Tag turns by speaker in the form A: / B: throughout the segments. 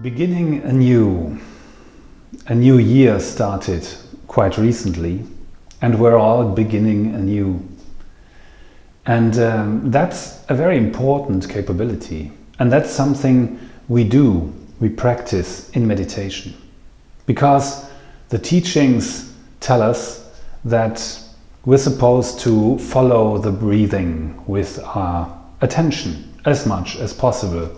A: Beginning a new year started quite recently, and we're all beginning anew. And that's a very important capability. And that's something we practice in meditation. Because the teachings tell us that we're supposed to follow the breathing with our attention as much as possible.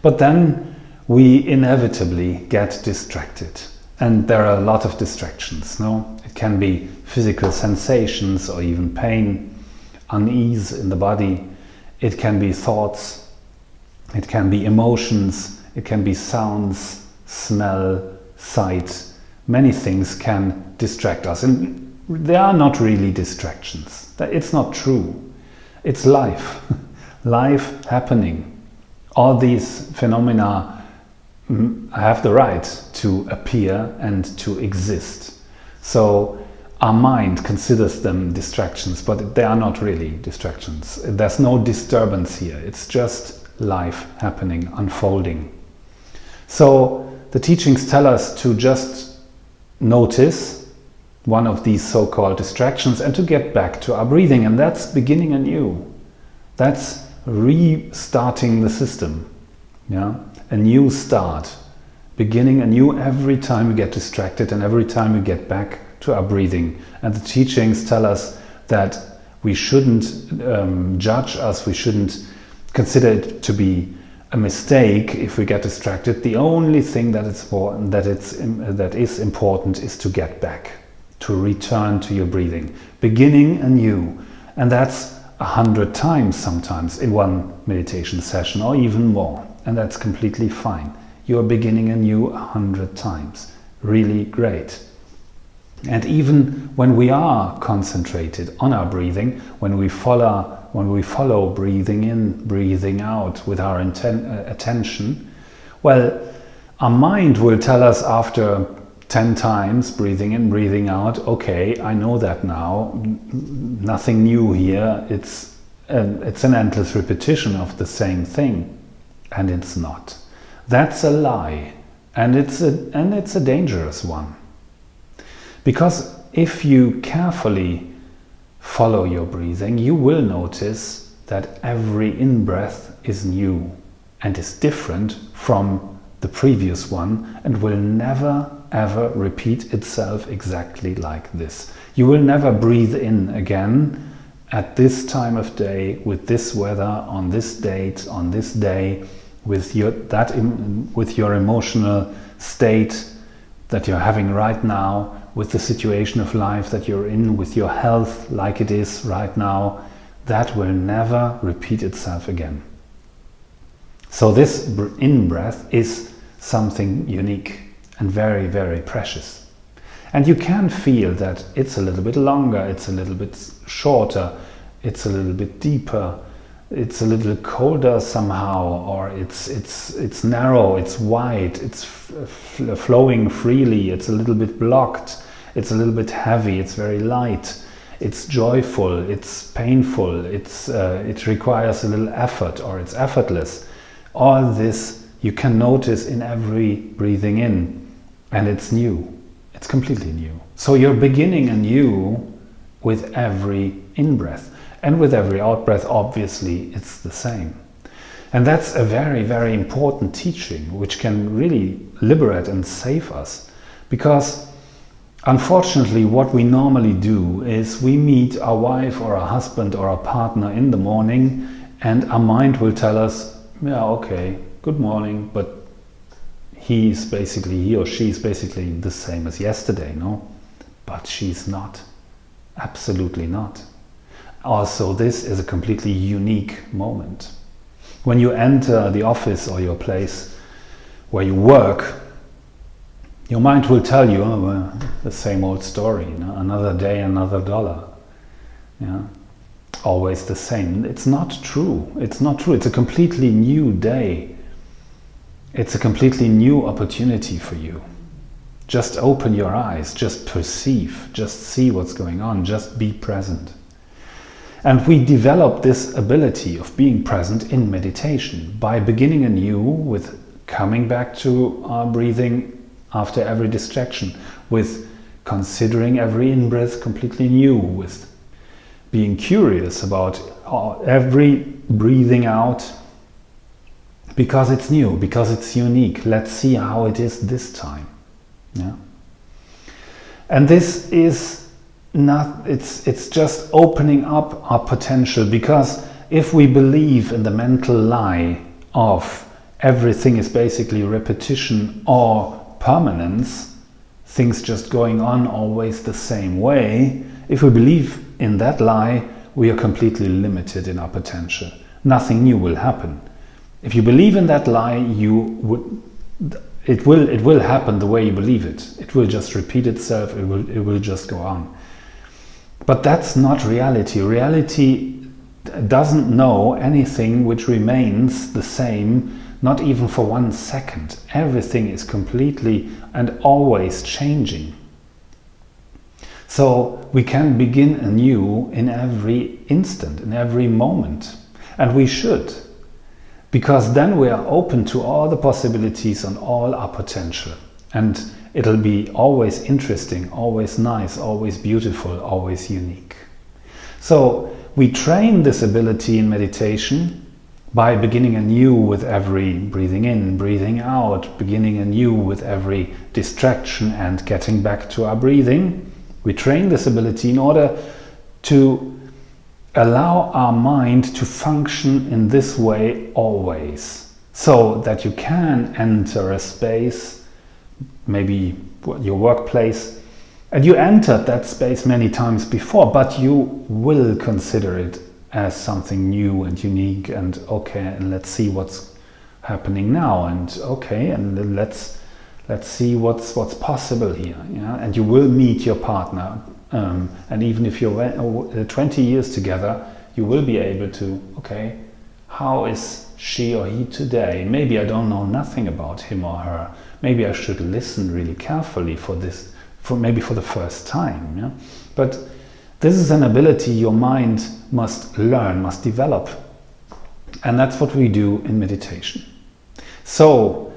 A: But then we inevitably get distracted. And there are a lot of distractions, no? It can be physical sensations or even pain, unease in the body. It can be thoughts, it can be emotions, it can be sounds, smell, sight. Many things can distract us, and they are not really distractions. It's not true. It's life, life happening. All these phenomena have the right to appear and to exist. So our mind considers them distractions, but they are not really distractions. There's no disturbance here. It's just life happening, unfolding. So the teachings tell us to just notice one of these so-called distractions and to get back to our breathing. And that's beginning anew. That's restarting the system. Yeah? A new start. Beginning anew every time we get distracted and every time we get back to our breathing. And the teachings tell us that we shouldn't judge us, we shouldn't consider it to be a mistake if we get distracted. The only thing that is important is to get back, to return to your breathing, beginning anew. And that's 100 times sometimes in one meditation session, or even more. And that's completely fine. You're beginning anew 100 times. Really great. And even when we are concentrated on our breathing, when we follow breathing in, breathing out with our attention, well, our mind will tell us after 10 times breathing in, breathing out, okay, I know that now, nothing new here, it's an endless repetition of the same thing. And it's not. That's a lie, and it's a dangerous one. Because if you carefully follow your breathing, you will notice that every in-breath is new and is different from the previous one and will never ever repeat itself exactly like this. You will never breathe in again at this time of day, with this weather, on this date, on this day, with your emotional state that you're having right now, with the situation of life that you're in, with your health like it is right now. That will never repeat itself again. So this in-breath is something unique and very, very precious. And you can feel that it's a little bit longer, it's a little bit shorter, it's a little bit deeper, it's a little colder somehow, or it's narrow, it's wide, it's flowing freely, it's a little bit blocked, it's a little bit heavy, it's very light, it's joyful, it's painful, it requires a little effort, or it's effortless. All this you can notice in every breathing in, and it's new. It's completely new. So you're beginning anew with every in-breath. And with every out-breath, obviously, it's the same. And that's a very, very important teaching, which can really liberate and save us. Because, unfortunately, what we normally do is we meet our wife or our husband or our partner in the morning, and our mind will tell us, yeah, okay, good morning, but he or she is basically the same as yesterday, no? But she's not. Absolutely not. Also, this is a completely unique moment. When you enter the office or your place where you work, your mind will tell you, oh, well, the same old story, you know? Another day, another dollar. Yeah? Always the same. It's not true. It's not true. It's a completely new day. It's a completely new opportunity for you. Just open your eyes, just perceive, just see what's going on, just be present. And we develop this ability of being present in meditation by beginning anew with coming back to our breathing after every distraction, with considering every in-breath completely new, with being curious about every breathing out, because it's new, because it's unique. Let's see how it is this time. Yeah. And this is not, it's just opening up our potential, because if we believe in the mental lie of everything is basically repetition or permanence, things just going on always the same way, if we believe in that lie, we are completely limited in our potential. Nothing new will happen. If you believe in that lie, it will happen the way you believe it. It will just repeat itself, it will just go on. But that's not reality. Reality doesn't know anything which remains the same, not even for 1 second. Everything is completely and always changing. So we can begin anew in every instant, in every moment. And we should. Because then we are open to all the possibilities and all our potential. And it'll be always interesting, always nice, always beautiful, always unique. So we train this ability in meditation by beginning anew with every breathing in, breathing out, beginning anew with every distraction and getting back to our breathing. We train this ability in order to allow our mind to function in this way always, so that you can enter a space, maybe your workplace, and you entered that space many times before, but you will consider it as something new and unique, and okay, and let's see what's happening now, and okay, and let's see what's possible here. Yeah? And you will meet your partner. And even if you're 20 years together, you will be able to, okay, how is she or he today? Maybe I don't know nothing about him or her. Maybe I should listen really carefully for this, maybe for the first time. Yeah? But this is an ability your mind must learn, must develop. And that's what we do in meditation. So,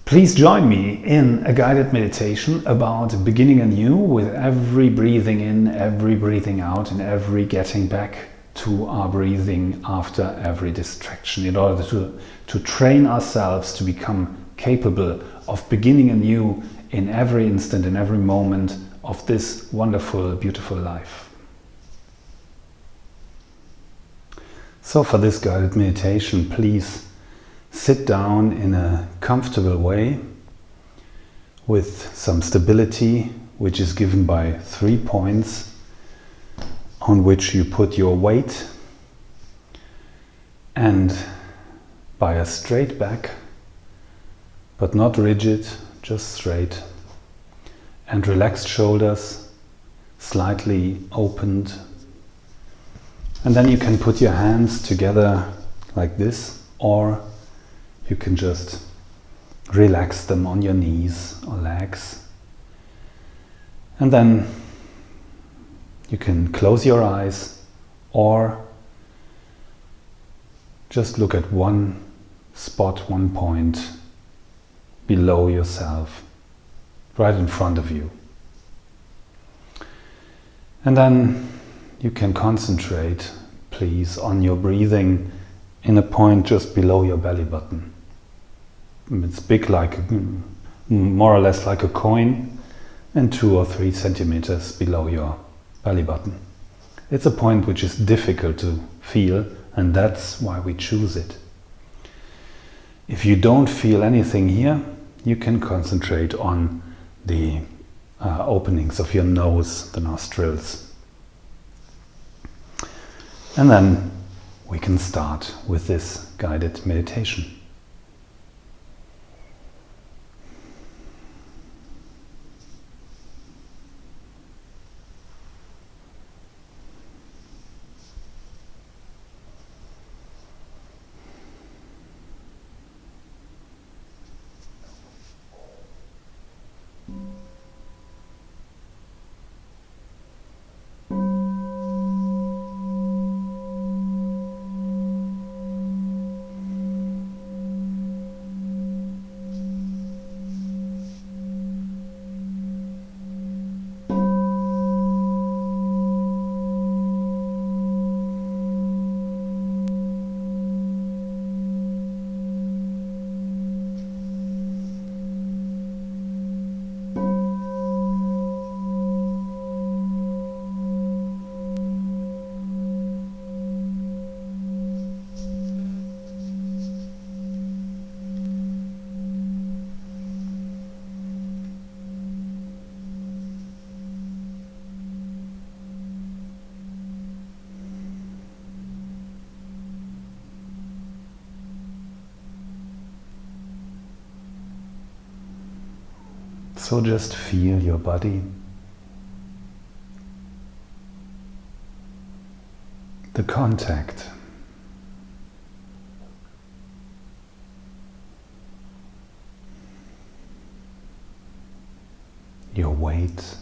A: please join me in a guided meditation about beginning anew with every breathing in, every breathing out, and every getting back to our breathing after every distraction, in order to train ourselves to become capable of beginning anew in every instant, in every moment of this wonderful, beautiful life. So for this guided meditation, please sit down in a comfortable way with some stability, which is given by 3 points on which you put your weight, and by a straight back, but not rigid, just straight, and relaxed shoulders, slightly opened. And then you can put your hands together like this, or you can just relax them on your knees or legs. And then you can close your eyes, or just look at one spot, one point below yourself, right in front of you. And then you can concentrate, please, on your breathing in a point just below your belly button. It's big, like more or less like a coin, and 2 or 3 centimeters below your belly button. It's a point which is difficult to feel, and that's why we choose it. If you don't feel anything here, you can concentrate on the openings of your nose, the nostrils. And then we can start with this guided meditation. So just feel your body, the contact, your weight,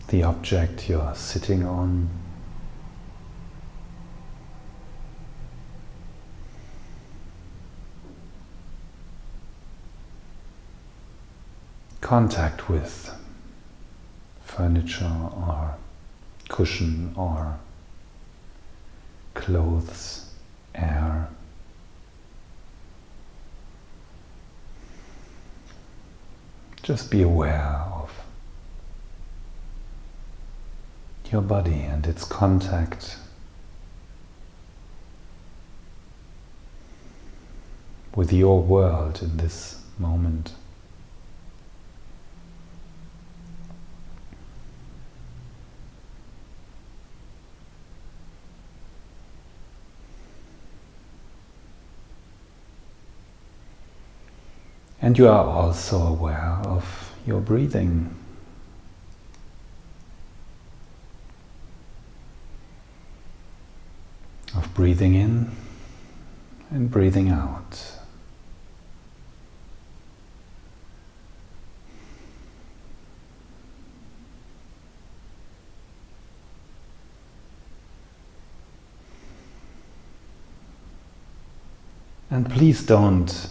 A: the object you're sitting on. Contact with furniture or cushion or clothes, air. Just be aware of your body and its contact with your world in this moment. And you are also aware of your breathing. Of breathing in and breathing out. And please don't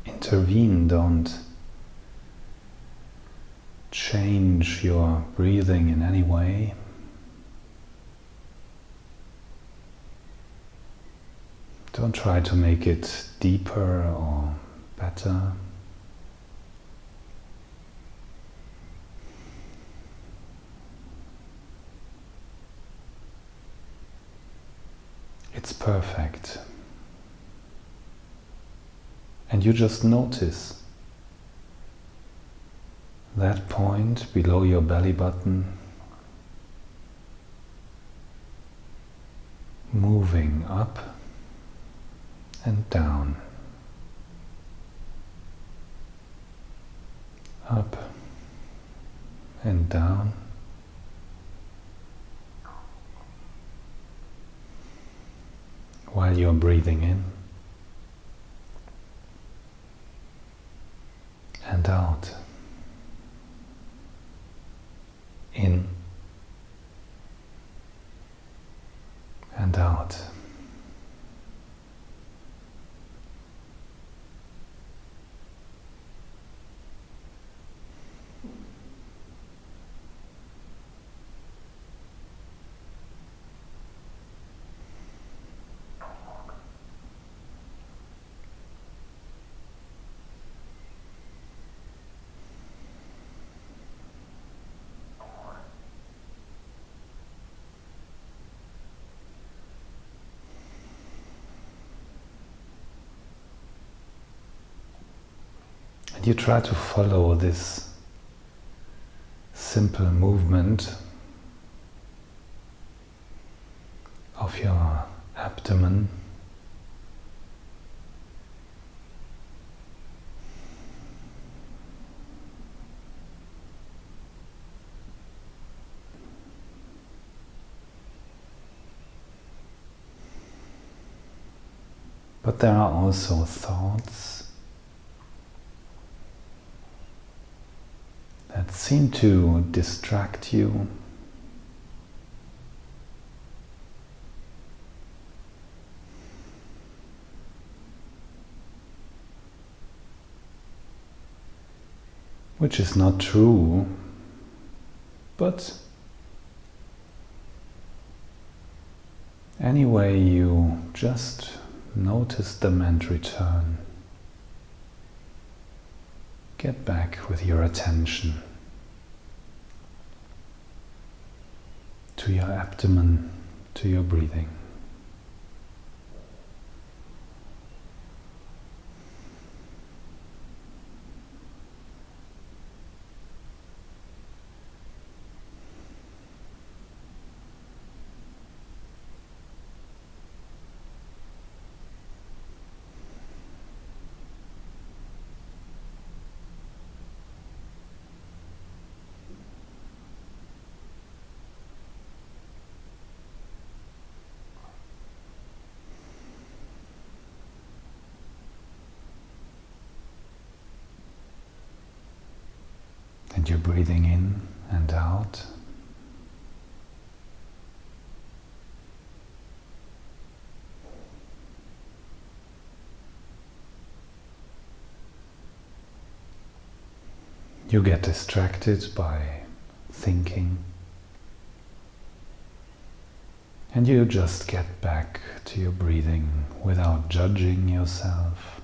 A: intervene, don't change your breathing in any way. Don't try to make it deeper or better. It's perfect. And you just notice that point below your belly button moving up and down, up and down, while you're breathing in and out, in and out. And you try to follow this simple movement of your abdomen. But there are also thoughts that seem to distract you. Which is not true, but anyway, you just notice them and return. Get back with your attention to your abdomen, to your breathing. And you're breathing in and out. You get distracted by thinking, and you just get back to your breathing without judging yourself.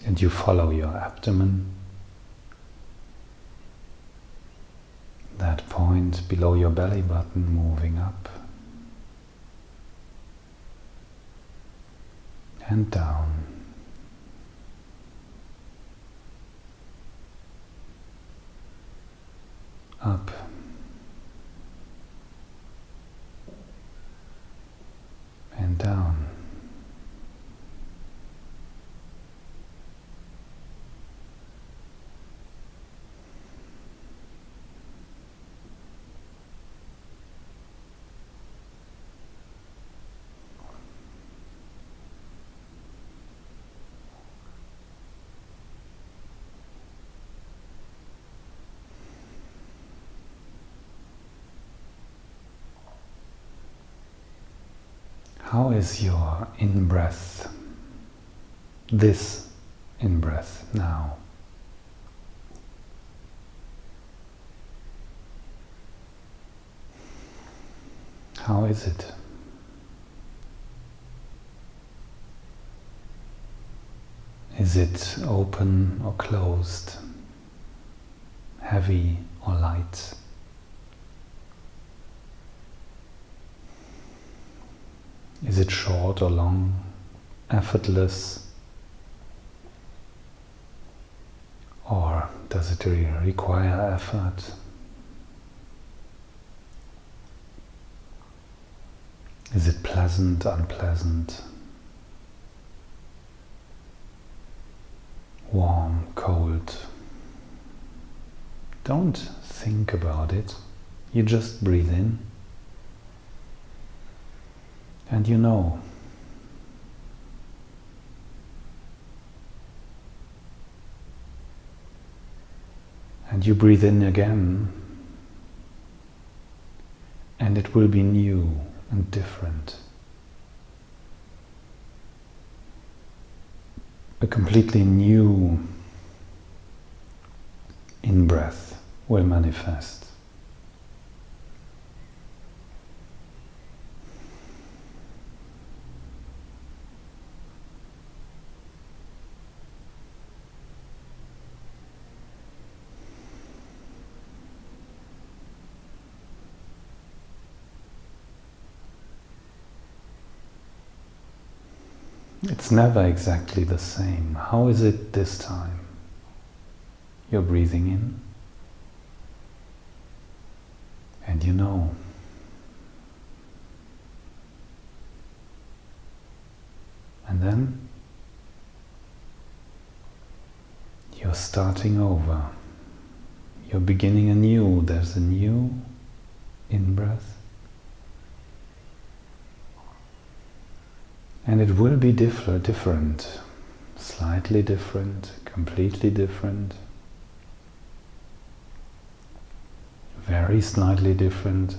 A: And you follow your abdomen, that point below your belly button moving up and down. Up and down. How is your in-breath, this in-breath now? How is it? Is it open or closed? Heavy or light? Is it short or long, effortless, or does it require effort? Is it pleasant, unpleasant, warm, cold? Don't think about it, you just breathe in. And you know. And you breathe in again, and it will be new and different. A completely new in-breath will manifest. It's never exactly the same. How is it this time? You're breathing in, and you know. And then you're starting over. You're beginning anew. There's a new in-breath. And it will be different, slightly different, completely different, very slightly different.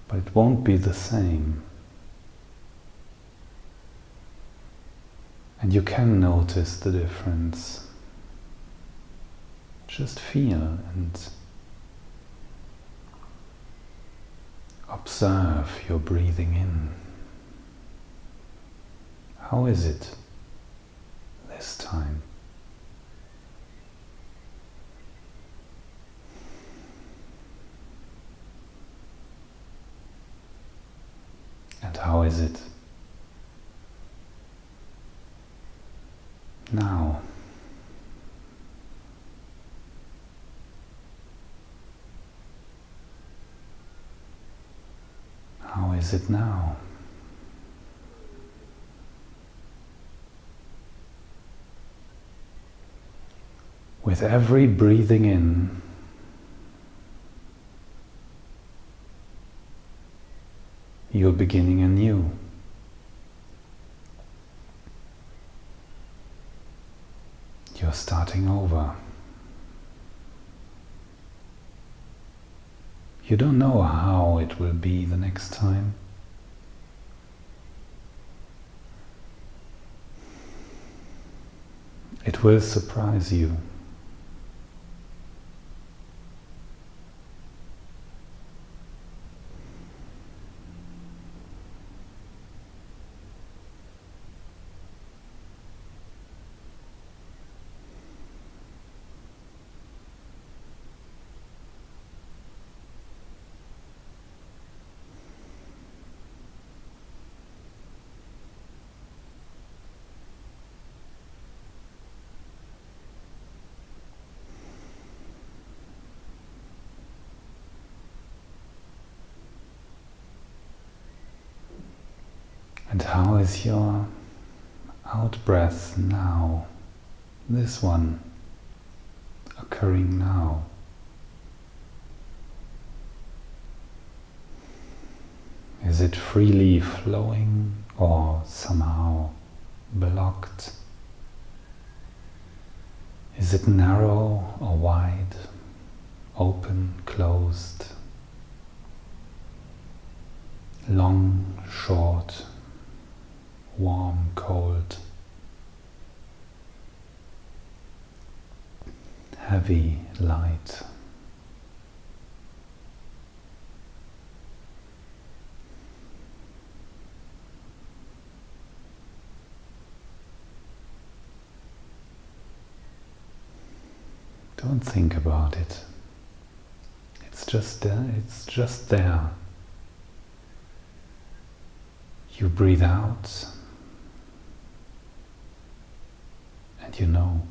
A: But it won't be the same. And you can notice the difference. Just feel and observe your breathing in. How is it this time? And how is it now? How is it now? With every breathing in, you're beginning anew. You're starting over. You don't know how it will be the next time. It will surprise you. And how is your out-breath now? This one occurring now. Is it freely flowing or somehow blocked? Is it narrow or wide? Open, closed? Long, short? Warm, cold, heavy, light. Don't think about it. It's just there. It's just there. You breathe out. And you know.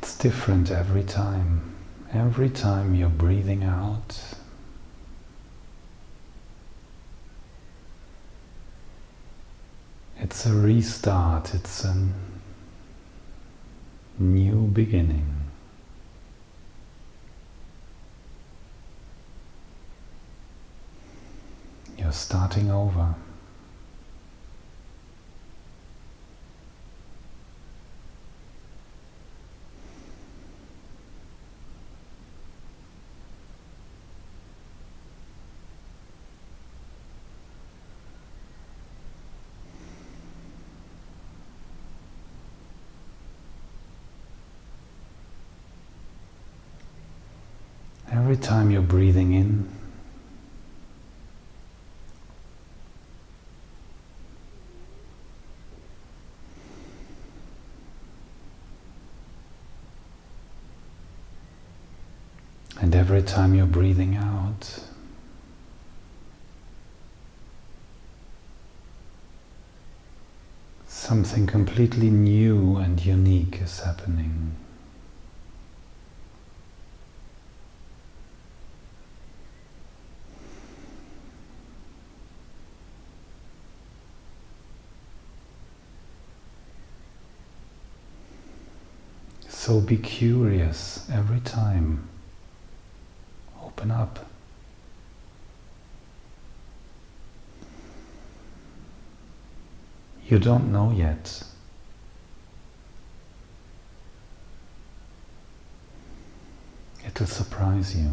A: It's different every time. Every time you're breathing out, it's a restart, it's a new beginning. You're starting over. Every time you're breathing in, and every time you're breathing out, something completely new and unique is happening. So be curious every time. Open up. You don't know yet. It will surprise you.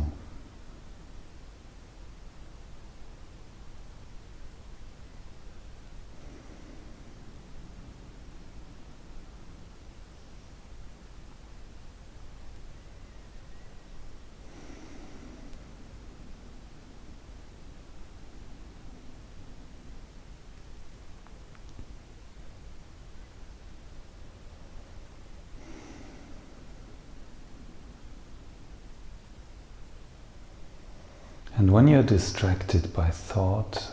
A: And when you're distracted by thought,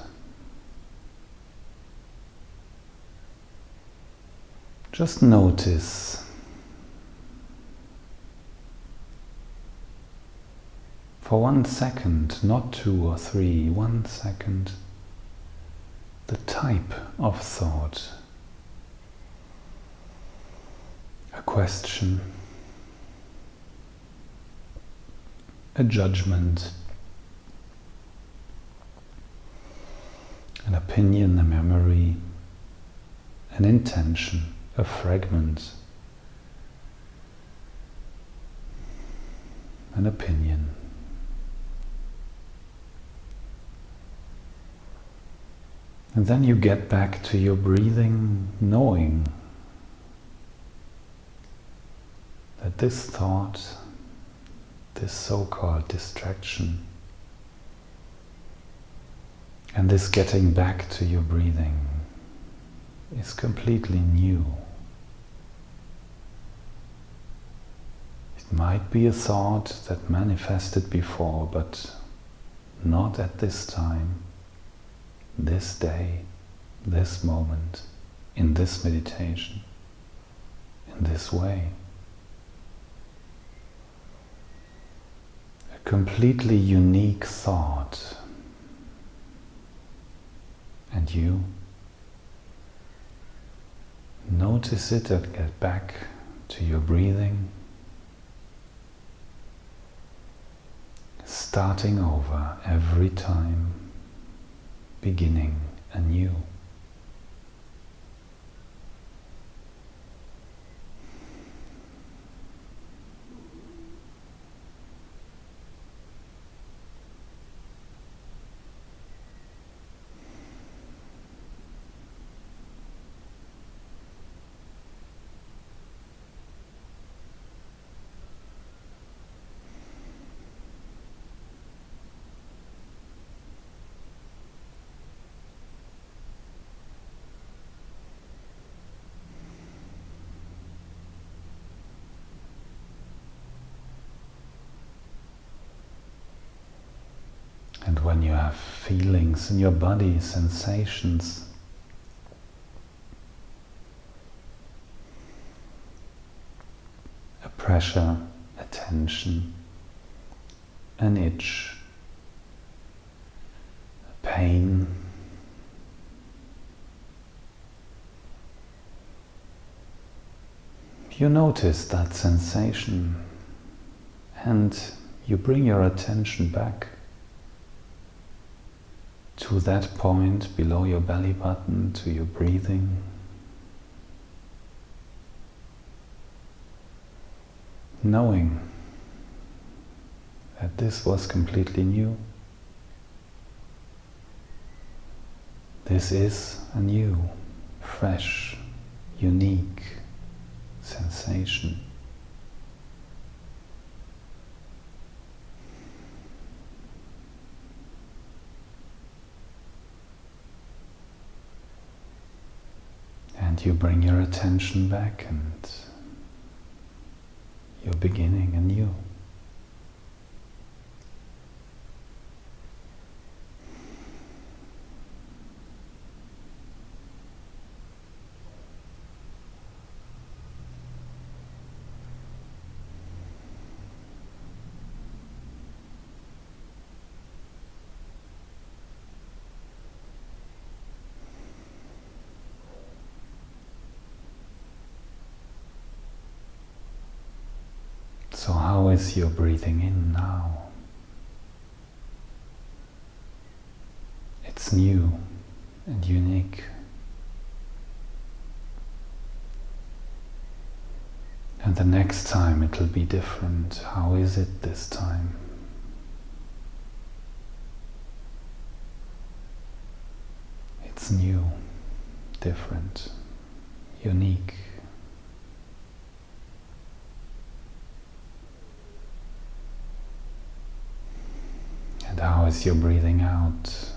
A: just notice for 1 second, not 2 or 3, 1 second, the type of thought. A question, a judgment, an opinion, a memory, an intention, a fragment, an opinion. And then you get back to your breathing, knowing that this thought, this so-called distraction, and this getting back to your breathing is completely new. It might be a thought that manifested before, but not at this time, this day, this moment, in this meditation, in this way. A completely unique thought. And you notice it and get back to your breathing, starting over every time, beginning anew. And when you have feelings in your body, sensations, a pressure, a tension, an itch, a pain, you notice that sensation and you bring your attention back to that point below your belly button, to your breathing. Knowing that this was completely new. This is a new, fresh, unique sensation. And you bring your attention back and you're beginning anew. So how is your breathing in now? It's new and unique. And the next time it will be different. How is it this time? It's new, different, unique. And how is your breathing out?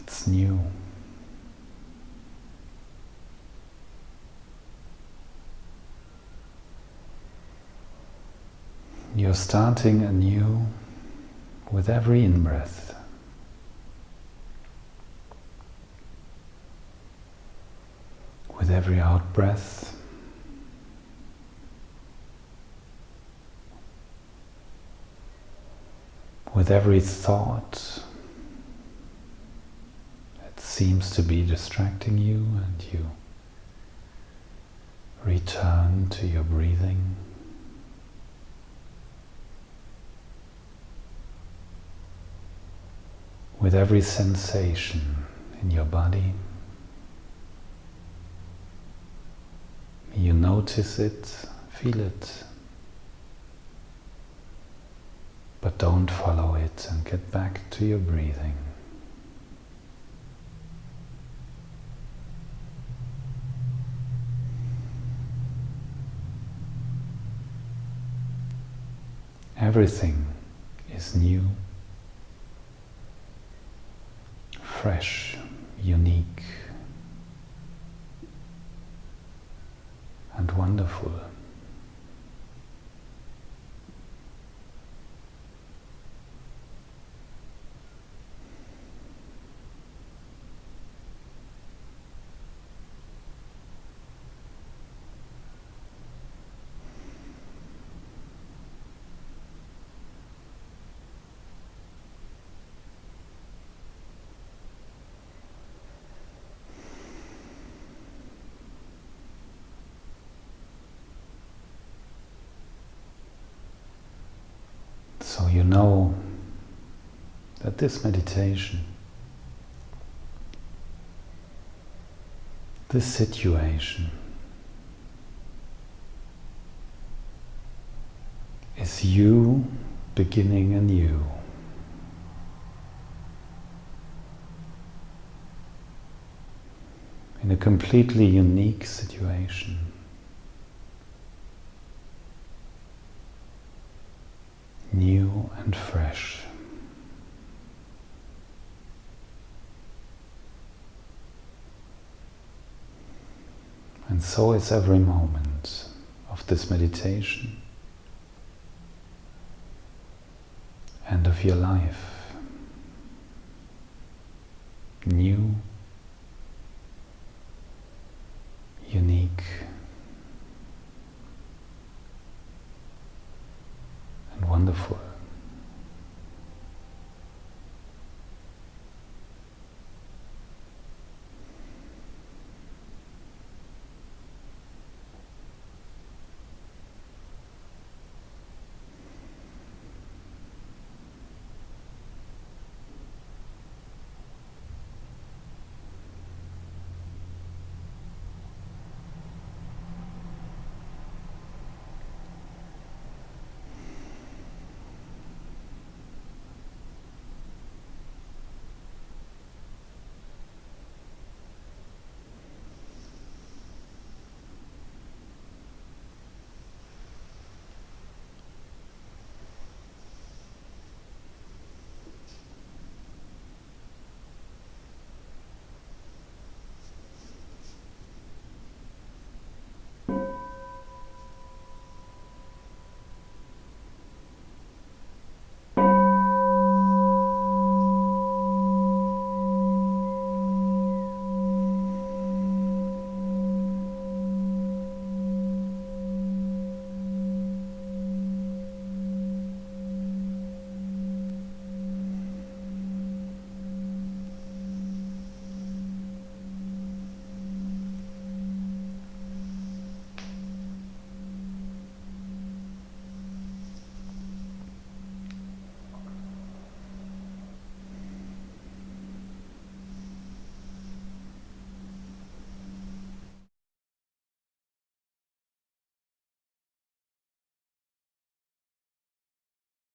A: It's new. You're starting anew with every in-breath. With every out-breath. With every thought that seems to be distracting you, and you return to your breathing. With every sensation in your body, you notice it, feel it, but don't follow it and get back to your breathing. Everything is new, fresh, unique, and wonderful. So you know that this meditation, this situation, is you beginning anew. In a completely unique situation. New and fresh. And so is every moment of this meditation and of your life. New, unique, and wonderful.